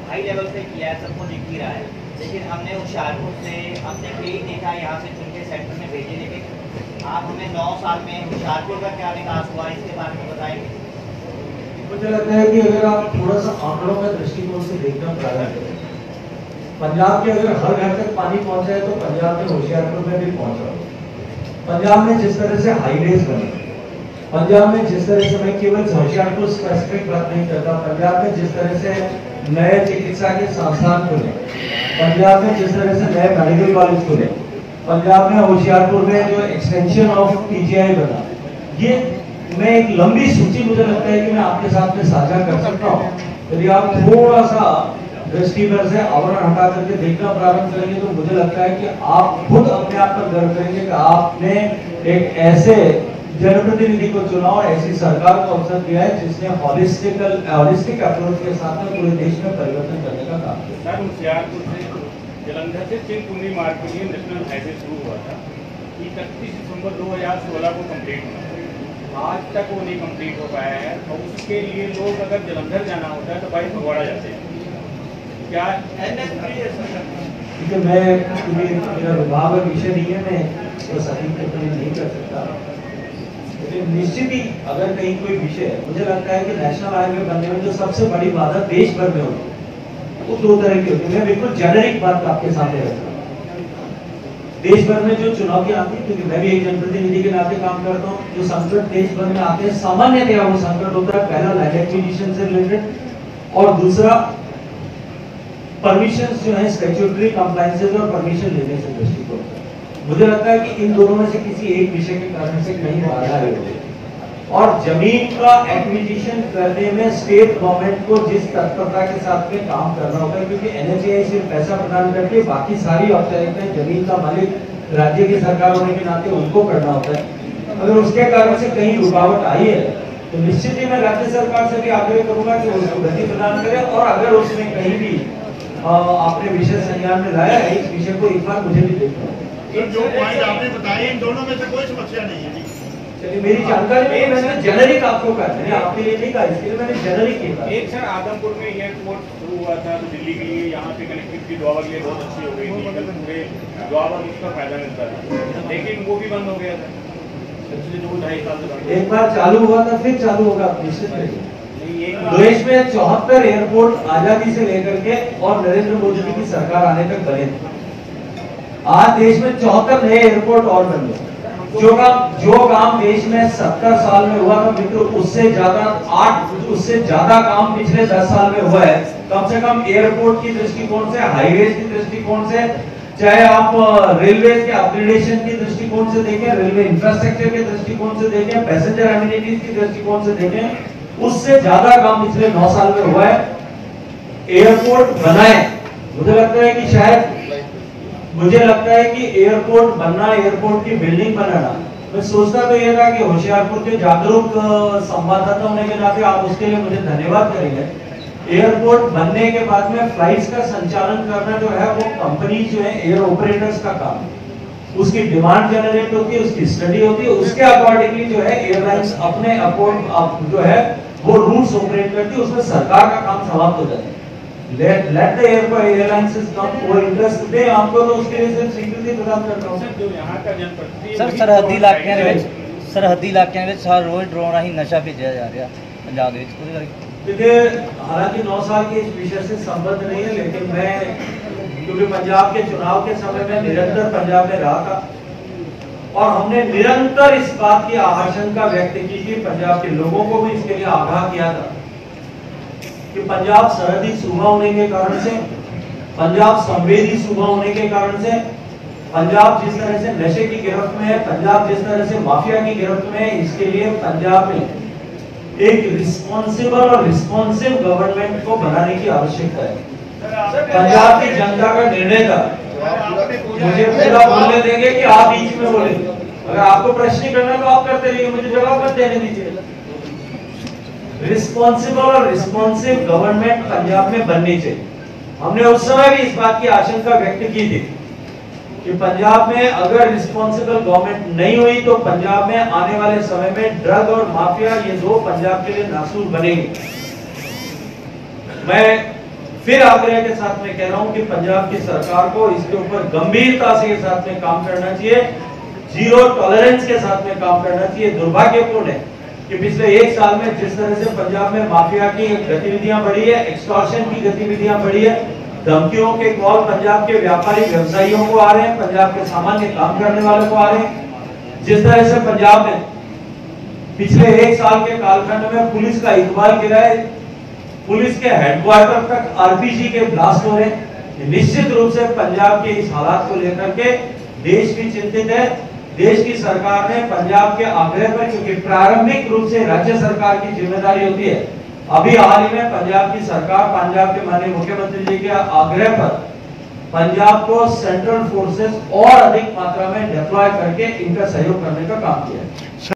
High level पे किया है, सबको दिख ही रहा है, लेकिन हमने होशियारपुर से हमने यही देखा यहाँ से चुन के सेंटर में भेजे, लेकिन आप हमें 9 साल में होशियारपुर का क्या विकास हुआ इसके बारे में बताएंगे। मुझे लगता है कि अगर आप थोड़ा सा आंकड़ों के दृष्टिकोण से देखना प्रारंभ करें, पंजाब के अगर हर घर तक पानी पहुंचा है तो पंजाब में होशियारपुर में भी पहुंचा। पंजाब में जिस तरह से हाईवेज बने, पंजाब में जिस तरह से, मैं केवल होशियारपुर स्पेसिफिक बात नहीं करता, पंजाब में जिस तरह से नए चिकित्सा के संस्थान खुले, पंजाब में जिस तरह से नए मेडिकल कॉलेज खुले, पंजाब में होशियारपुर में जो एक्सटेंशन ऑफ पीजीआई बना, ये मैं एक लंबी सूची मुझे लगता है कि मैं आपके साथ में साझा कर सकता हूँ। यदि आप थोड़ा सा दृष्टिकोण से आवरण हटा करके देखना प्रारंभ करेंगे तो मुझे लगता है कि आप खुद अपने आप पर गर्व करेंगे कि आपने एक ऐसे जनप्रतिनिधि को चुना और ऐसी सरकार को अवसर दिया है जिसने हॉलिस्टिक अप्रोच के साथ में पूरे देश में परिवर्तन करने का काम किया। सर, होशियारपुर से जलंधर से चिंतपूर्णी मार्ग के लिए नेशनल हाईवे शुरू हुआ था, 31 दिसंबर 2016 को कंप्लीट हुआ, आज तक वो नहीं कंप्लीट हो पाया है। और उसके लिए लोग अगर जलंधर जाना होता है तो भाई फगवाड़ा जाते हैं। क्या क्योंकि मैं मेरा विभाग का विषय नहीं है, मैं तो सटीक टिप्पणी नहीं कर सकता, लेकिन निश्चित ही अगर कहीं कोई विषय है, मुझे लगता है कि नेशनल हाईवे बनने में जो सबसे बड़ी बाधा देश भर में होती है वो 2 तरह की होती है। मैं बिल्कुल जेनेरिक बात आपके सामने रखता हूँ। देश भर में जो चुनौती आती है, क्योंकि मैं भी एक जनप्रतिनिधि के नाते काम करता हूँ, जो संकट देश भर में आते हैं सामान्यतया वो संकट होता है, पहला लैंड एक्विजिशन से रिलेटेड और दूसरा परमिशन जो है स्टैट्यूटरी कंप्लायंसेस और परमिशन लेने से दृष्टिकोण। मुझे लगता है कि इन दोनों में से किसी एक विषय के कारण से कहीं बाधा है और जमीन का एक्विजिशन करने में स्टेट गवर्नमेंट को जिस तत्परता के साथ में काम करना होता है, क्योंकि एनएचएआई सिर्फ पैसा प्रदान करके बाकी सारी औपचारिकताएं जमीन का मालिक राज्य की सरकार होने के नाते उनको करना होता है। अगर उसके कारण से कहीं रुकावट आई है तो निश्चित ही मैं राज्य सरकार से भी आग्रह करूंगा कि उसको गति प्रदान करे और अगर उसमें कहीं भी आपने विषय संज्ञान में लाया है इस विषय को एक बार मुझे भी देखना है। जो पॉइंट आपने बताए इन दोनों में से कोई समस्या नहीं है। चलिए, मेरी जानकारी में मैंने जेनरिक आपको कहा, मैंने आपके लिए नहीं कहा, इसके लिए मैंने जेनरिक कहा। एक सर आदमपुर में एयरपोर्ट शुरू हुआ था तो दिल्ली के लिए, यहाँ पे कनेक्टिविटी द्वारा के लिए बहुत अच्छी हो गई थी, कल पूरे द्वारा उसका फायदा मिलता था, लेकिन वो भी बंद हो गया था पिछले 2-2.5 साल से। एक बार चालू हुआ था फिर चालू होगा निश्चित रहिए। देश में 74 एयरपोर्ट आजादी से लेकर के और नरेंद्र मोदी जी की सरकार आने तक बने थे। आज देश में 74 नए एयरपोर्ट और बन गए। जो काम देश में 70 साल में हुआ था मित्रों, उससे ज्यादा काम पिछले 10 साल में हुआ है। कम से कम एयरपोर्ट की दृष्टिकोण से, हाईवेज की दृष्टिकोण से, चाहे आप रेलवे के अपग्रेडेशन की दृष्टिकोण से देखें, रेलवे इंफ्रास्ट्रक्चर के दृष्टिकोण से देखें, पैसेंजर एमिनिटीज की दृष्टिकोण से देखें, उससे ज्यादा काम पिछले 9 साल में हुआ है। एयरपोर्ट बनाए, मुझे लगता है कि एयरपोर्ट बनना, एयरपोर्ट की बिल्डिंग बनाना, मैं सोचता तो यह था कि होशियारपुर के जागरूक संवाददाता होने के नाते आप उसके लिए मुझे धन्यवाद करेंगे। एयरपोर्ट बनने के बाद में फ्लाइट्स का संचालन करना जो है वो कंपनी जो है एयर ऑपरेटर्स का काम है। उसकी डिमांड जनरेट होती है, उसकी स्टडी होती है, उसके अकॉर्डिंगली जो है एयरलाइंस अपने जो है वो रूट्स ऑपरेट करती है, उसमें सरकार का काम समाप्त हो जाता है। लेट द एयरलाइंस कम, वो इंटरेस्ट दे आपको तो उसके लिए सिर्फ स्वीकृति प्रदान करता हूं। जो यहाँ का जनप्रतिनिधि सर सरहदी इलाके में हर रोज ड्रोन ही नशा भेजा जा रहा पंजाब ਦੇ ਵਿੱਚ। देखिए, हालांकि 9 साल के इस विषय से संबंध नहीं है, लेकिन मैं क्योंकि पंजाब के चुनाव के समय में निरंतर पंजाब में रहा था और हमने निरंतर इस बात की आशंका व्यक्त की थी, पंजाब के लोगों को भी इसके लिए आगाह किया था कि पंजाब सरहदी सूबा होने के कारण से, पंजाब संवेदी सूबा होने के कारण से, पंजाब जिस तरह से नशे की गिरफ्त में है, पंजाब जिस तरह से माफिया की गिरफ्त में है, इसके लिए पंजाब में एक रिस्पॉन्सिबल और रिस्पॉन्सिव गवर्नमेंट को बनाने की आवश्यकता है। पंजाब की जनता का निर्णय था। मुझे पूरा बोलने देंगे कि आप बीच में बोले, अगर आपको प्रश्न करना तो आप करते रहिए, मुझे जवाब मत देने दीजिए। रिस्पॉन्सिबल और रिस्पॉन्सिव गवर्नमेंट पंजाब में बननी चाहिए। हमने उस समय भी इस बात की आशंका व्यक्त की थी कि पंजाब में अगर रिस्पॉन्सिबल गवर्नमेंट नहीं हुई तो पंजाब में आने वाले समय में ड्रग और माफिया, ये दो पंजाब के लिए नासूर बनेंगे। मैं फिर आग्रह के साथ में कह रहा हूं कि पंजाब की सरकार को इसके ऊपर गंभीरता से साथ में काम करना चाहिए, जीरो टॉलरेंस के साथ में काम करना चाहिए। दुर्भाग्यपूर्ण है कि पिछले एक साल में जिस तरह से पंजाब में माफिया की गतिविधियां बढ़ी है, एक्सटॉर्शन की गतिविधियां बढ़ी है, धमकियों के कॉल पंजाब के व्यापारी व्यवसायियों को आ रहे हैं, पंजाब के सामान्य काम करने वालों को आ रहे हैं। जिस तरह से पंजाब में पिछले एक साल के कालखंड में पुलिस का इकबाल गिरा है, पुलिस के हेडक्वार्टर तक आरपीजी के ब्लास्ट हो रहे हैं, निश्चित रूप से पंजाब के इस हालात को लेकर के देश भी चिंतित है। देश की सरकार ने पंजाब के आग्रह पर, क्योंकि प्रारंभिक रूप से राज्य सरकार की जिम्मेदारी होती है, अभी हाल ही में पंजाब की सरकार, पंजाब के माननीय मुख्यमंत्री जी के आग्रह पर पंजाब को सेंट्रल फोर्सेस और अधिक मात्रा में डिप्लॉय करके इनका सहयोग करने का काम किया है।